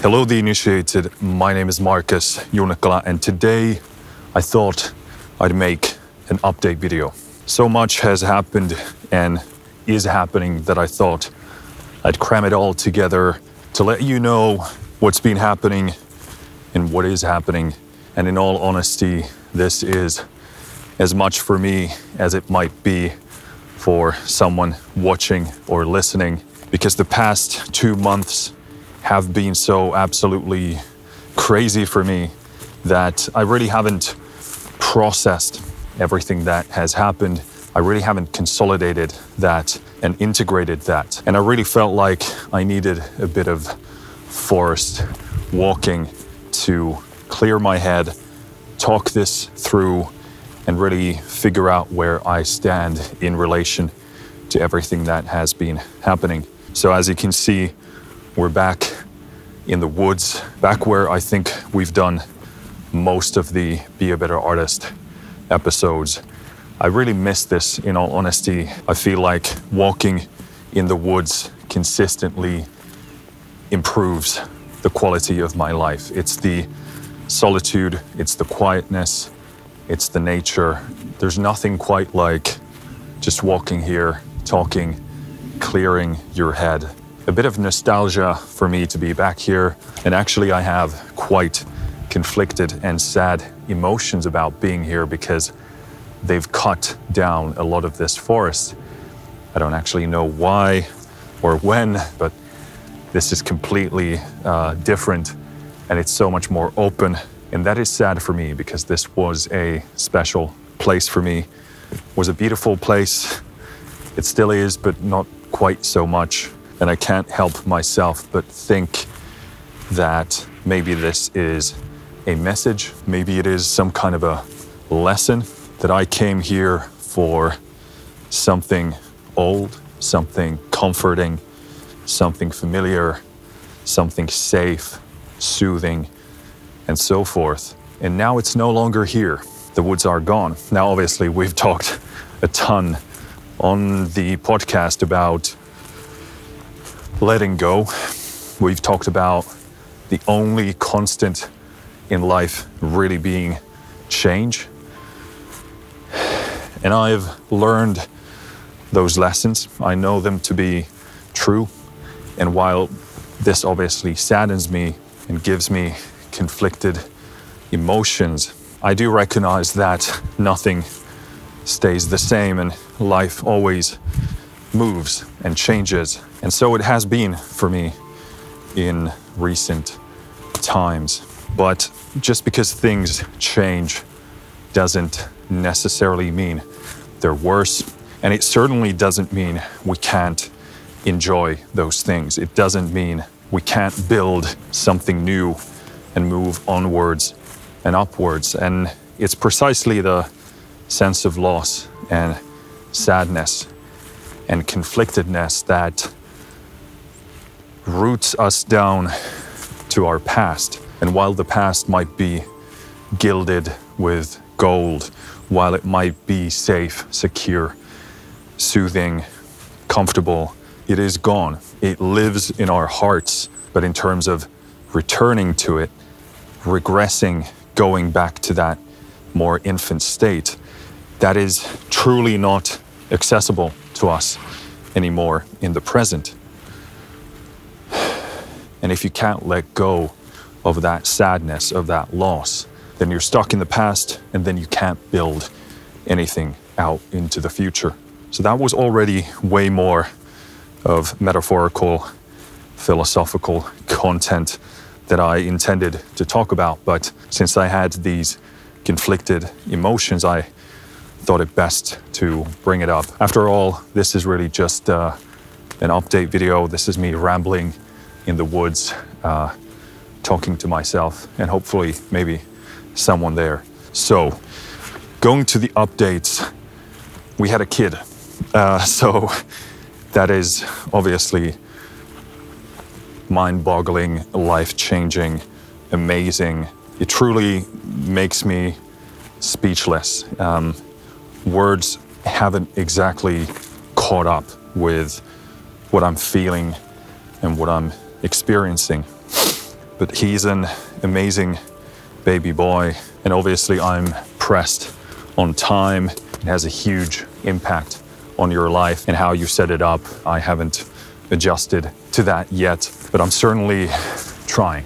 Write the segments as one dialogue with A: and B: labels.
A: Hello, the initiated. My name is Marcus Junikala, and today I thought I'd make an update video. So much has happened and is happening that I thought I'd cram it all together to let you know what's been happening and what is happening. And in all honesty, this is as much for me as it might be for someone watching or listening, because the past 2 months have been so absolutely crazy for me that I really haven't processed everything that has happened. I really haven't consolidated that and integrated that. And I really felt like I needed a bit of forest walking to clear my head, talk this through, and really figure out where I stand in relation to everything that has been happening. So as you can see, we're back in the woods, back where I think we've done most of the Be a Better Artist episodes. I really miss this, in all honesty. I feel like walking in the woods consistently improves the quality of my life. It's the solitude, it's the quietness, it's the nature. There's nothing quite like just walking here, talking, clearing your head. A bit of nostalgia for me to be back here. And actually I have quite conflicted and sad emotions about being here because they've cut down a lot of this forest. I don't actually know why or when, but this is completely different and it's so much more open. And that is sad for me because this was a special place for me. It was a beautiful place. It still is, but not quite so much. And I can't help myself but think that maybe this is a message. Maybe it is some kind of a lesson that I came here for something old, something comforting, something familiar, something safe, soothing, and so forth. And now it's no longer here. The woods are gone. Now, obviously, we've talked a ton on the podcast about letting go. We've talked about the only constant in life really being change. And I've learned those lessons. I know them to be true. And while this obviously saddens me and gives me conflicted emotions, I do recognize that nothing stays the same and life always moves and changes. And so it has been for me in recent times. But just because things change doesn't necessarily mean they're worse. And it certainly doesn't mean we can't enjoy those things. It doesn't mean we can't build something new and move onwards and upwards. And it's precisely the sense of loss and sadness and conflictedness that roots us down to our past. And while the past might be gilded with gold, while it might be safe, secure, soothing, comfortable, it is gone. It lives in our hearts. But in terms of returning to it, regressing, going back to that more infant state, that is truly not accessible to us anymore in the present. And if you can't let go of that sadness, of that loss, then you're stuck in the past and then you can't build anything out into the future. So that was already way more of metaphorical, philosophical content that I intended to talk about. But since I had these conflicted emotions, I thought it best to bring it up. After all, this is really just an update video. This is me rambling in the woods, talking to myself and hopefully maybe someone there. So going to the updates, we had a kid. So that is obviously mind-boggling, life-changing, amazing. It truly makes me speechless. Words haven't exactly caught up with what I'm feeling and what I'm experiencing. but he's an amazing baby boy. And obviously I'm pressed on time. It has a huge impact on your life and how you set it up. I haven't adjusted to that yet, but I'm certainly trying.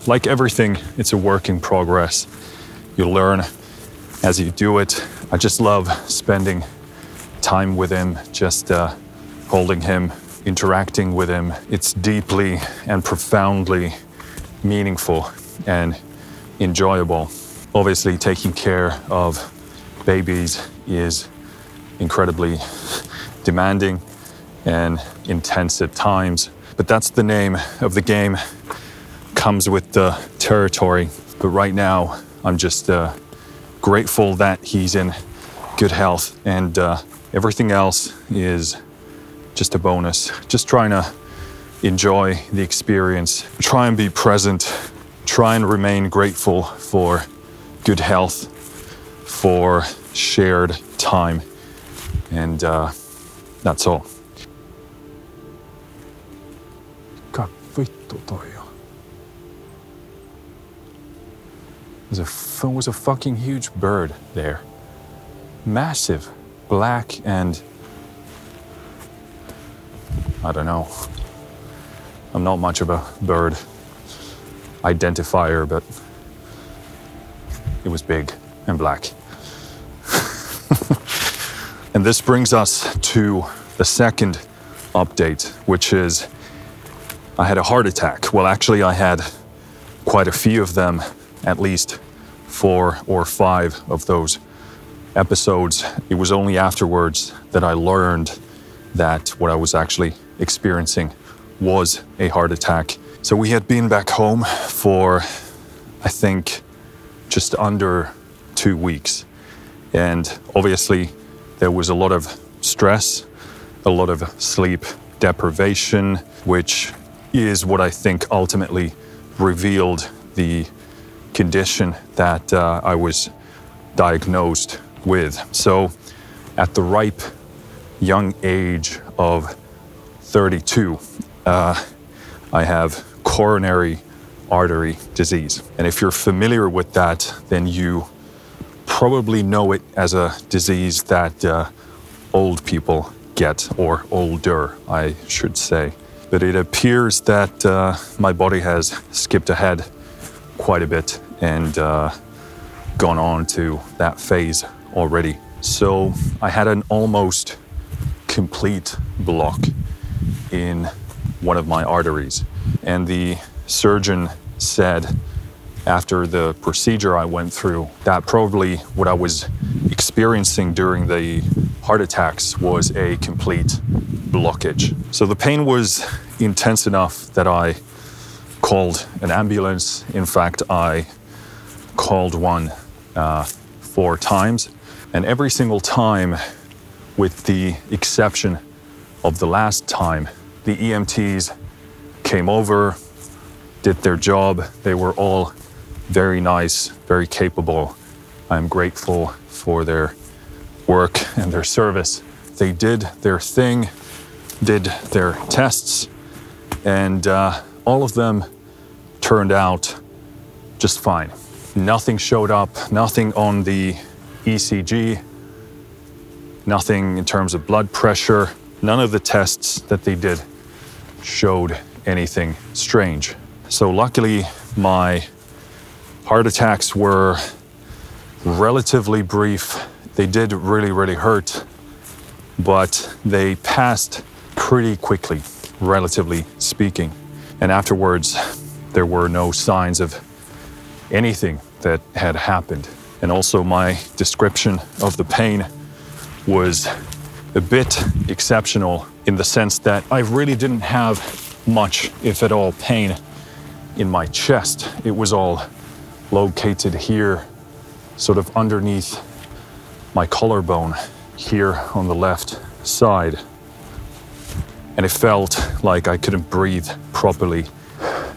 A: Like everything, it's a work in progress. You learn as you do it. I just love spending time with him, just holding him, interacting with him. It's deeply and profoundly meaningful and enjoyable. Obviously, taking care of babies is incredibly demanding and intense at times, but that's the name of the game. Comes with the territory. But right now, I'm just grateful that he's in good health, and everything else is just a bonus. Just trying to enjoy the experience, try and be present, try and remain grateful for good health, for shared time, and that's all. There was a fucking huge bird there. Massive, black, and I don't know. I'm not much of a bird identifier, but it was big and black. And this brings us to the second update, which is I had a heart attack. Well, actually, I had quite a few of them, at least 4 or 5 of those episodes. It was only afterwards that I learned that what I was actually experiencing was a heart attack. So we had been back home for, I think, just under 2 weeks. And obviously, there was a lot of stress, a lot of sleep deprivation, which is what I think ultimately revealed the condition that I was diagnosed with. So at the ripe young age of 32, I have coronary artery disease. And if you're familiar with that, then you probably know it as a disease that old people get, or older, I should say. But it appears that my body has skipped ahead quite a bit and gone on to that phase already. So I had an almost complete block in one of my arteries. And the surgeon said after the procedure I went through that probably what I was experiencing during the heart attacks was a complete blockage. So the pain was intense enough that I called an ambulance. In fact, I called one 4 times. And every single time, with the exception of the last time, the EMTs came over, did their job. They were all very nice, very capable. I'm grateful for their work and their service. They did their thing, did their tests, and all of them turned out just fine. Nothing showed up, nothing on the ECG, nothing in terms of blood pressure. None of the tests that they did showed anything strange. So luckily, my heart attacks were relatively brief. They did really hurt, but they passed pretty quickly, relatively speaking. And afterwards, there were no signs of anything that had happened. And also my description of the pain was a bit exceptional in the sense that I really didn't have much, if at all, pain in my chest. It was all located here, sort of underneath my collarbone, here on the left side. And it felt like I couldn't breathe properly.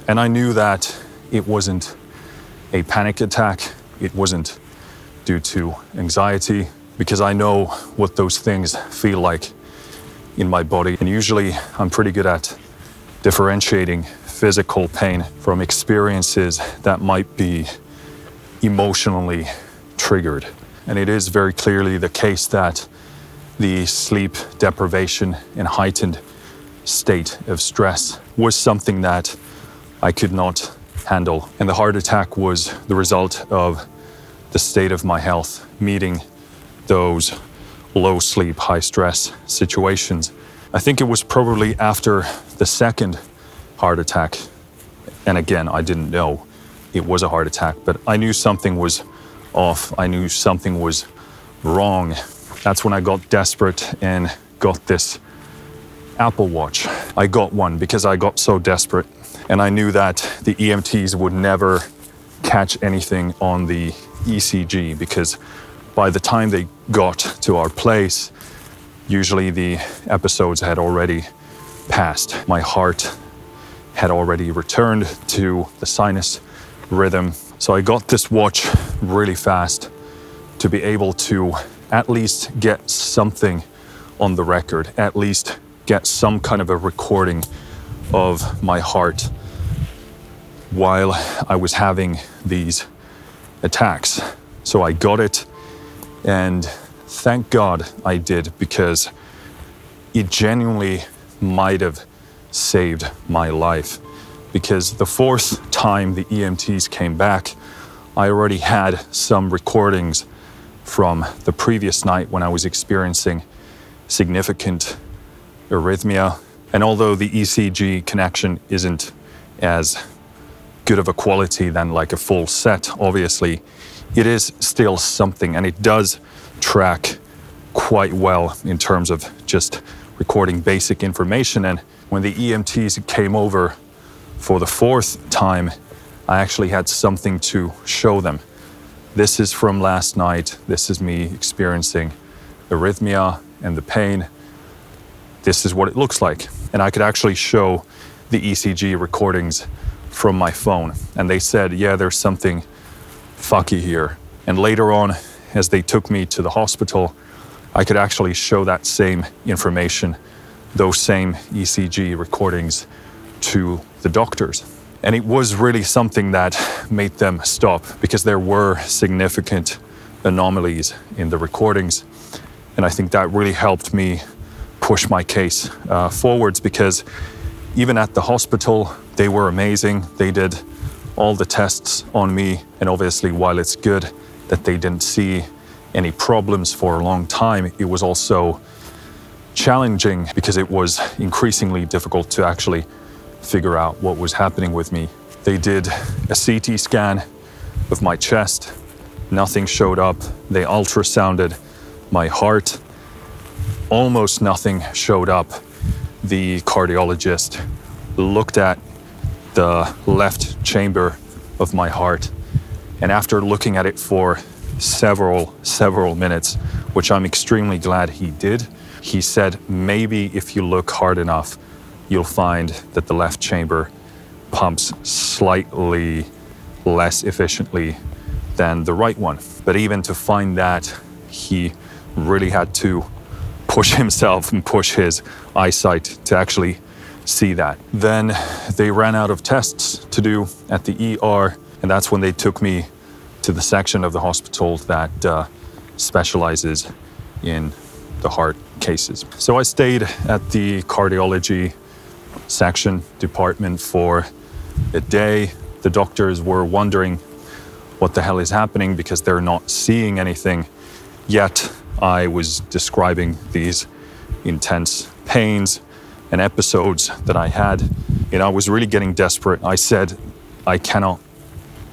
A: And I knew that it wasn't a panic attack. It wasn't due to anxiety, because I know what those things feel like in my body. And usually I'm pretty good at differentiating physical pain from experiences that might be emotionally triggered. And it is very clearly the case that the sleep deprivation and heightened state of stress was something that I could not handle. And the heart attack was the result of the state of my health meeting those low sleep, high stress situations. I think it was probably after the second heart attack. And again, I didn't know it was a heart attack, but I knew something was off. I knew something was wrong. That's when I got desperate and got this Apple Watch. I got one because I got so desperate, and I knew that the EMTs would never catch anything on the ECG, because by the time they got to our place, usually the episodes had already passed. My heart had already returned to the sinus rhythm. So I got this watch really fast to be able to at least get something on the record, at least get some kind of a recording of my heart while I was having these attacks. So I got it, and thank God I did, because it genuinely might have saved my life. Because the fourth time the EMTs came back, I already had some recordings from the previous night when I was experiencing significant arrhythmia. And although the ECG connection isn't as good of a quality than like a full set, obviously, it is still something, and it does track quite well in terms of just recording basic information. And when the EMTs came over for the fourth time, I actually had something to show them. This is from last night. This is me experiencing arrhythmia and the pain. This is what it looks like. And I could actually show the ECG recordings from my phone. And they said, yeah, there's something fucky here. And later on, as they took me to the hospital, I could actually show that same information, those same ECG recordings, to the doctors. And it was really something that made them stop, because there were significant anomalies in the recordings. And I think that really helped me push my case forwards, because even at the hospital, they were amazing. They did all the tests on me. And obviously, while it's good that they didn't see any problems for a long time, it was also challenging, because it was increasingly difficult to actually figure out what was happening with me. They did a CT scan of my chest. Nothing showed up. They ultrasounded my heart. Almost nothing showed up. The cardiologist looked at the left chamber of my heart, and after looking at it for several minutes, which I'm extremely glad he did, he said, maybe if you look hard enough, you'll find that the left chamber pumps slightly less efficiently than the right one. But even to find that, he really had to push himself and push his eyesight to actually see that. Then they ran out of tests to do at the ER, and that's when they took me to the section of the hospital that specializes in the heart cases. So I stayed at the cardiology section department for a day. The doctors were wondering what the hell is happening, because they're not seeing anything. Yet I was describing these intense pains and episodes that I had. And I was really getting desperate. I said, I cannot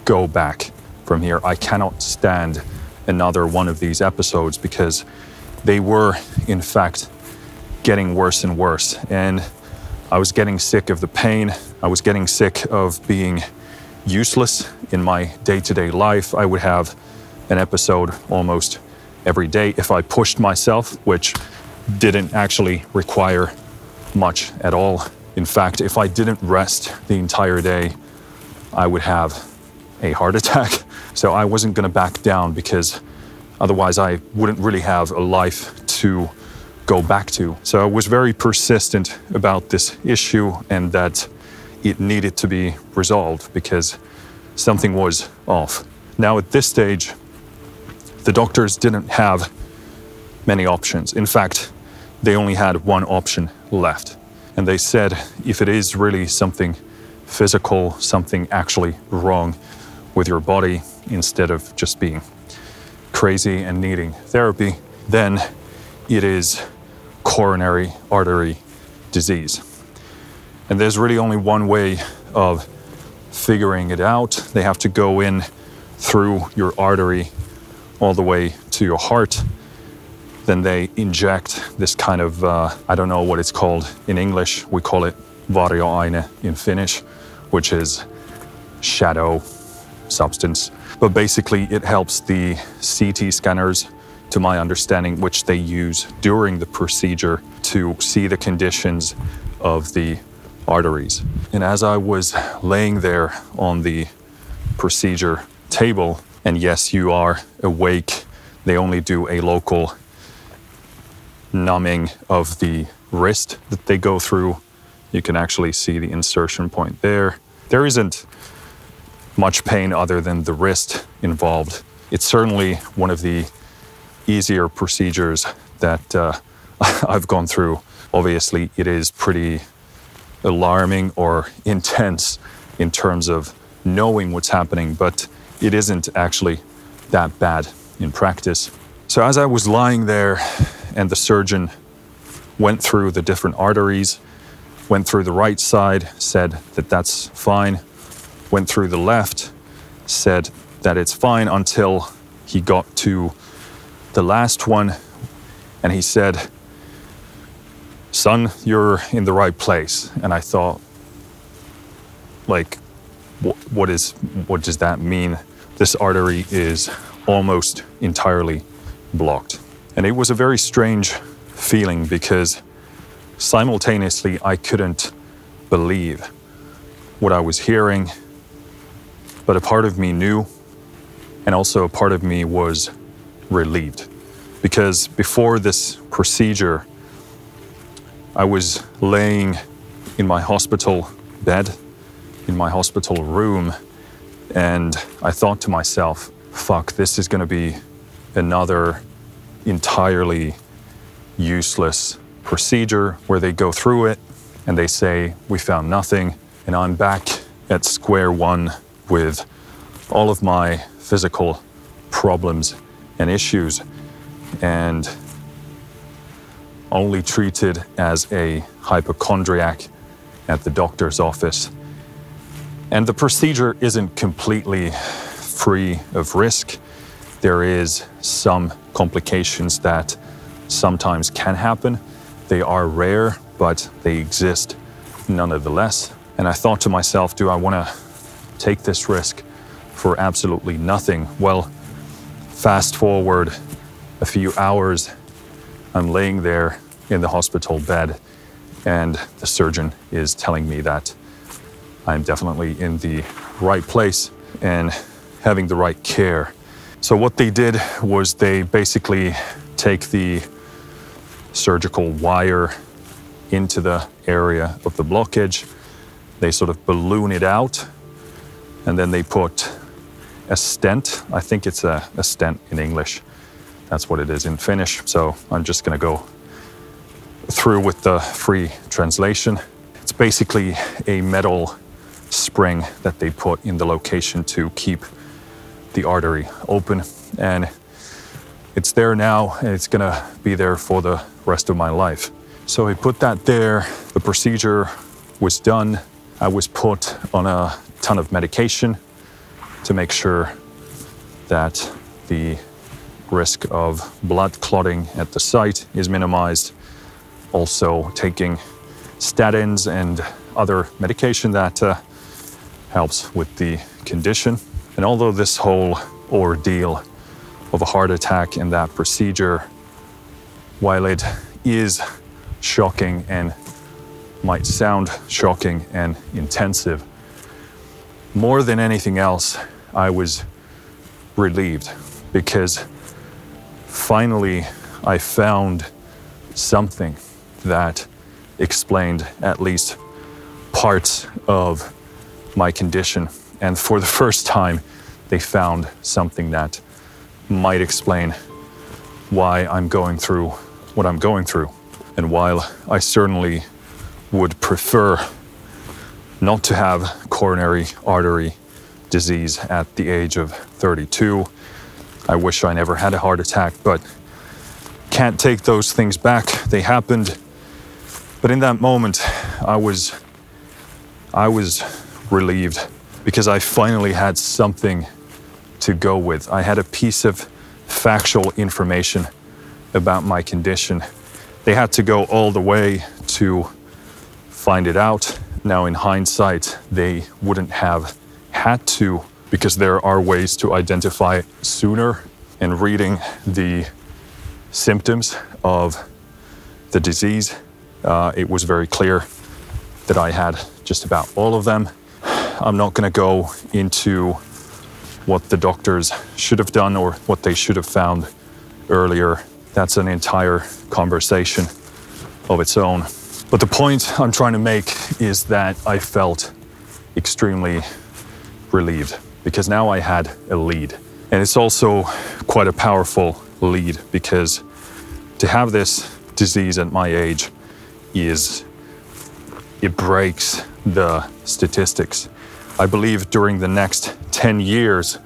A: go back from here. I cannot stand another one of these episodes, because they were, in fact, getting worse and worse. And I was getting sick of the pain. I was getting sick of being useless in my day-to-day life. I would have an episode almost every day if I pushed myself, which didn't actually require much at all. In fact, if I didn't rest the entire day, I would have a heart attack. So I wasn't going to back down, because otherwise I wouldn't really have a life to go back to. So I was very persistent about this issue, and that it needed to be resolved because something was off. Now at this stage, the doctors didn't have many options. In fact, they only had one option left. And they said, if it is really something physical, something actually wrong with your body, instead of just being crazy and needing therapy, then it is coronary artery disease. And there's really only one way of figuring it out. They have to go in through your artery all the way to your heart. Then they inject this kind of, I don't know what it's called in English. We call it varjoaine in Finnish, which is shadow substance. But basically it helps the CT scanners, to my understanding, which they use during the procedure to see the conditions of the arteries. And as I was laying there on the procedure table, and yes, you are awake, they only do a local numbing of the wrist that they go through. You can actually see the insertion point there. There isn't much pain other than the wrist involved. It's certainly one of the easier procedures that I've gone through. Obviously, it is pretty alarming or intense in terms of knowing what's happening, but it isn't actually that bad in practice. So as I was lying there and the surgeon went through the different arteries, went through the right side, said that that's fine, went through the left, said that it's fine until he got to the last one, and he said, "Son, you're in the right place." And I thought, like, what does that mean? This artery is almost entirely blocked. And it was a very strange feeling because simultaneously I couldn't believe what I was hearing, but a part of me knew, and also a part of me was relieved. Because before this procedure, I was laying in my hospital bed, in my hospital room, and I thought to myself, fuck, this is gonna be another entirely useless procedure where they go through it and they say, we found nothing, and I'm back at square one with all of my physical problems and issues, and only treated as a hypochondriac at the doctor's office. And the procedure isn't completely free of risk. There is some complications that sometimes can happen. They are rare, but they exist nonetheless. And I thought to myself, do I want to take this risk for absolutely nothing? Well, fast forward a few hours, I'm laying there in the hospital bed, and the surgeon is telling me that I'm definitely in the right place and having the right care. So what they did was they basically take the surgical wire into the area of the blockage. They sort of balloon it out, and then they put a stent. I think it's a stent in English. That's what it is in Finnish. So I'm just gonna go through with the free translation. It's basically a metal spring that they put in the location to keep the artery open, and it's there now, and it's gonna be there for the rest of my life. So I put that there, the procedure was done. I was put on a ton of medication to make sure that the risk of blood clotting at the site is minimized. Also taking statins and other medication that helps with the condition. And although this whole ordeal of a heart attack and that procedure, while it is shocking and might sound shocking and intensive, more than anything else, I was relieved because finally I found something that explained at least parts of my condition. And for the first time, they found something that might explain why I'm going through what I'm going through. And while I certainly would prefer not to have coronary artery disease at the age of 32, I wish I never had a heart attack, but can't take those things back. They happened. But in that moment, I was relieved because I finally had something to go with. I had a piece of factual information about my condition. They had to go all the way to find it out. Now, in hindsight, they wouldn't have had to, because there are ways to identify it sooner. And reading the symptoms of the disease, it was very clear that I had just about all of them. I'm not going to go into what the doctors should have done or what they should have found earlier. That's an entire conversation of its own. But the point I'm trying to make is that I felt extremely relieved because now I had a lead. And it's also quite a powerful lead because to have this disease at my age it breaks the statistics. I believe during the next 10 years,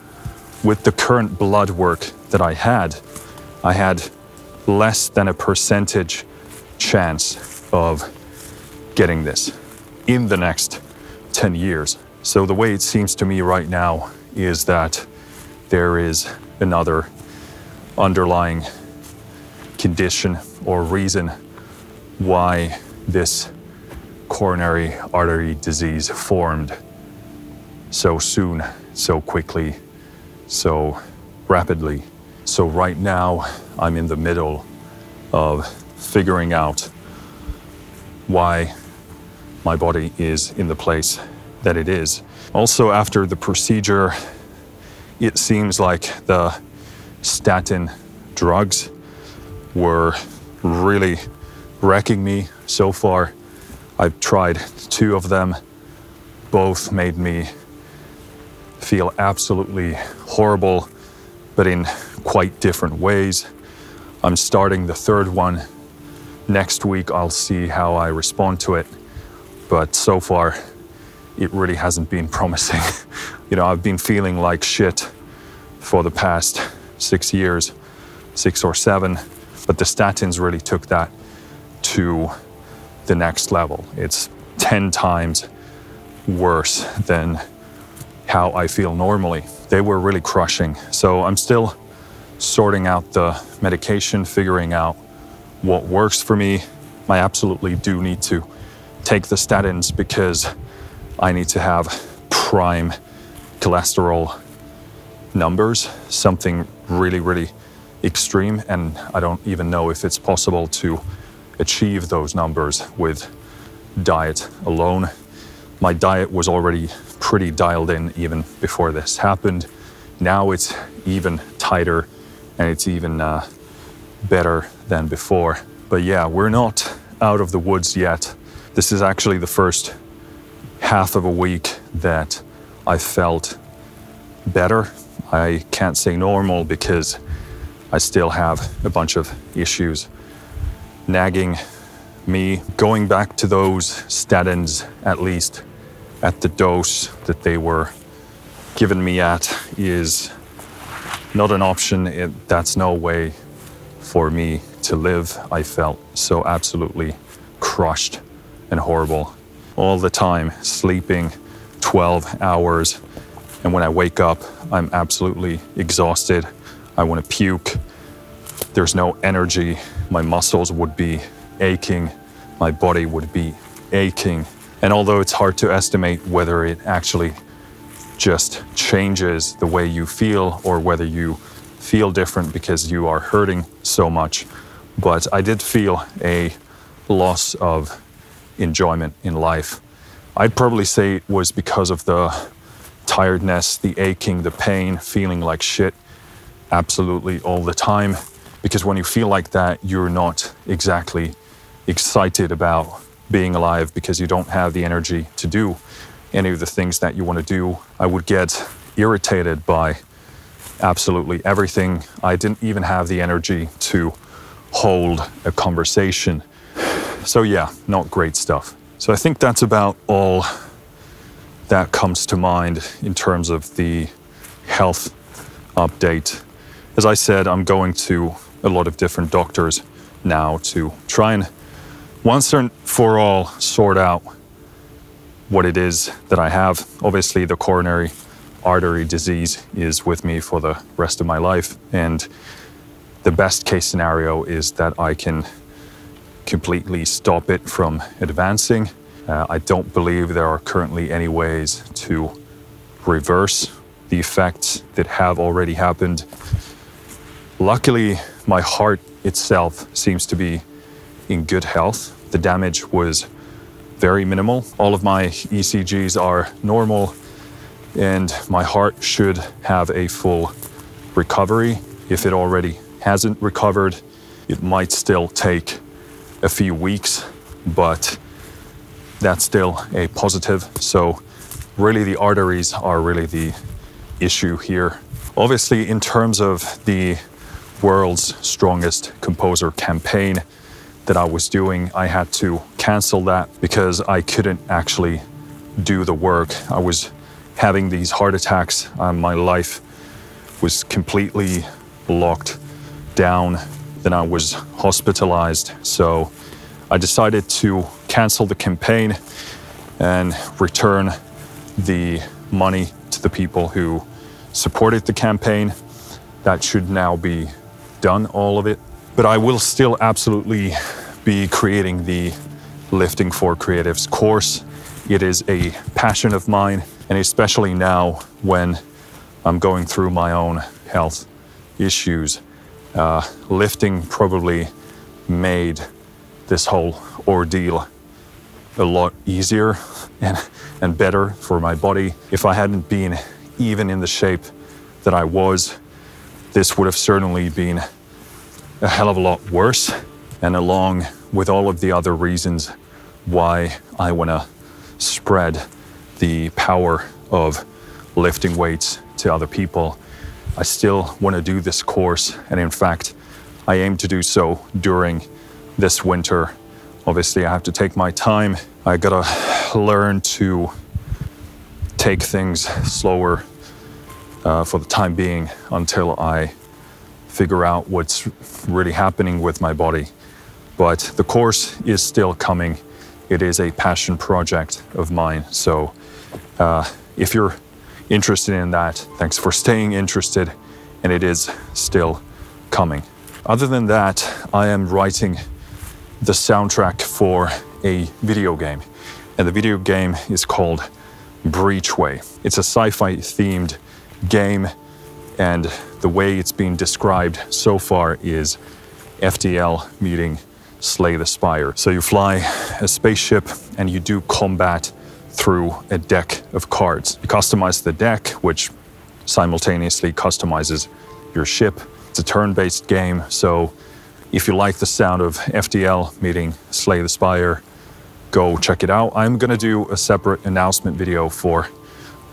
A: with the current blood work that I had less than a percentage chance of getting this in the next 10 years. So the way it seems to me right now is that there is another underlying condition or reason why this coronary artery disease formed so soon, so quickly, so rapidly. So right now, I'm in the middle of figuring out why my body is in the place that it is. Also, after the procedure, it seems like the statin drugs were really wrecking me so far. I've tried 2 of them. Both made me feel absolutely horrible, but in quite different ways. I'm starting the 3rd one next week. I'll see how I respond to it. But so far, it really hasn't been promising. You know, I've been feeling like shit for the past 6 years, 6 or 7, but the statins really took that to the next level. It's 10 times worse than how I feel normally. They were really crushing. So I'm still sorting out the medication, figuring out what works for me. I absolutely do need to take the statins because I need to have prime cholesterol numbers, something really, really extreme. And I don't even know if it's possible to achieve those numbers with diet alone. My diet was already pretty dialed in even before this happened. Now it's even tighter and it's even better than before. But yeah, we're not out of the woods yet. This is actually the first half of a week that I felt better. I can't say normal because I still have a bunch of issues nagging me. Going back to those statins, at least at the dose that they were giving me at, is not an option. That's no way for me to live. I felt so absolutely crushed and horrible all the time, sleeping 12 hours. And when I wake up, I'm absolutely exhausted. I want to puke. There's no energy. My muscles would be aching. My body would be aching. And although it's hard to estimate whether it actually just changes the way you feel or whether you feel different because you are hurting so much, but I did feel a loss of enjoyment in life. I'd probably say it was because of the tiredness, the aching, the pain, feeling like shit absolutely all the time. Because when you feel like that, you're not exactly excited about being alive because you don't have the energy to do any of the things that you want to do. I would get irritated by absolutely everything. I didn't even have the energy to hold a conversation. So yeah, not great stuff. So I think that's about all that comes to mind in terms of the health update. As I said, I'm going to a lot of different doctors now to try and once and for all sort out what it is that I have. Obviously, the coronary artery disease is with me for the rest of my life, and the best case scenario is that I can completely stop it from advancing. I don't believe there are currently any ways to reverse the effects that have already happened. Luckily, my heart itself seems to be in good health. The damage was very minimal. All of my ECGs are normal, and my heart should have a full recovery. If it already hasn't recovered, it might still take a few weeks, but that's still a positive. So really the arteries are really the issue here. Obviously, in terms of the world's strongest composer campaign that I was doing, I had to cancel that because I couldn't actually do the work. I was having these heart attacks. My life was completely locked down. Then I was hospitalized. So I decided to cancel the campaign and return the money to the people who supported the campaign. That should now be done, all of it. But I will still absolutely be creating the Lifting for Creatives course. It is a passion of mine, and especially now when I'm going through my own health issues. Lifting probably made this whole ordeal a lot easier and better for my body. If I hadn't been even in the shape that I was, this would have certainly been a hell of a lot worse. And along with all of the other reasons why I want to spread the power of lifting weights to other people, I still want to do this course. And in fact, I aim to do so during this winter. Obviously, I have to take my time. I gotta learn to take things slower for the time being until I figure out what's really happening with my body. But the course is still coming. It is a passion project of mine. So if you're interested in that, thanks for staying interested, and it is still coming. Other than that, I am writing the soundtrack for a video game, and the video game is called BREACHWAY. It's a sci-fi themed game, and the way it's been described so far is FTL meeting Slay the Spire. So you fly a spaceship and you do combat through a deck of cards. You customize the deck, which simultaneously customizes your ship. It's a turn-based game, so if you like the sound of FTL meeting Slay the Spire, go check it out. I'm gonna do a separate announcement video for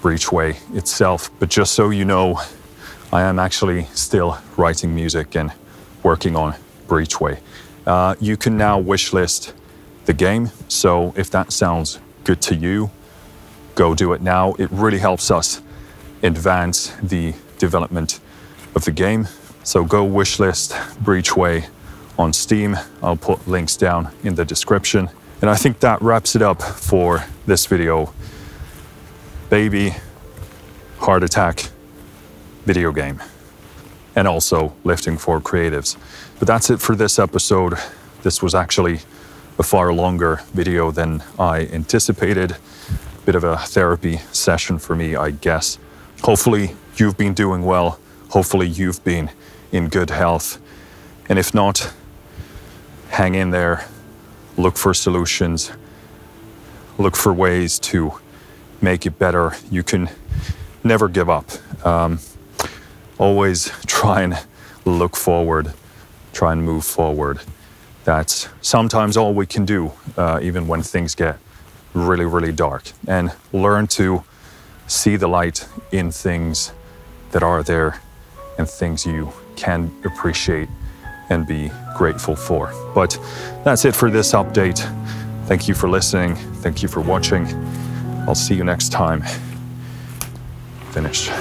A: BREACHWAY itself, but just so you know, I am actually still writing music and working on BREACHWAY. You can now wishlist the game, so if that sounds good to you, go do it now. It really helps us advance the development of the game. So go wishlist BREACHWAY on Steam. I'll put links down in the description. And I think that wraps it up for this video. Baby heart attack video game, and also Lifting for Creatives. But that's it for this episode. This was actually a far longer video than I anticipated. Bit of a therapy session for me, I guess. Hopefully you've been doing well. Hopefully you've been in good health. And if not, hang in there, look for solutions, look for ways to make it better. You can never give up. Always try and look forward, try and move forward. That's sometimes all we can do. even when things get really, really dark, and learn to see the light in things that are there and things you can appreciate and be grateful for. But that's it for this update. Thank you for listening. Thank you for watching. I'll see you next time. Finished.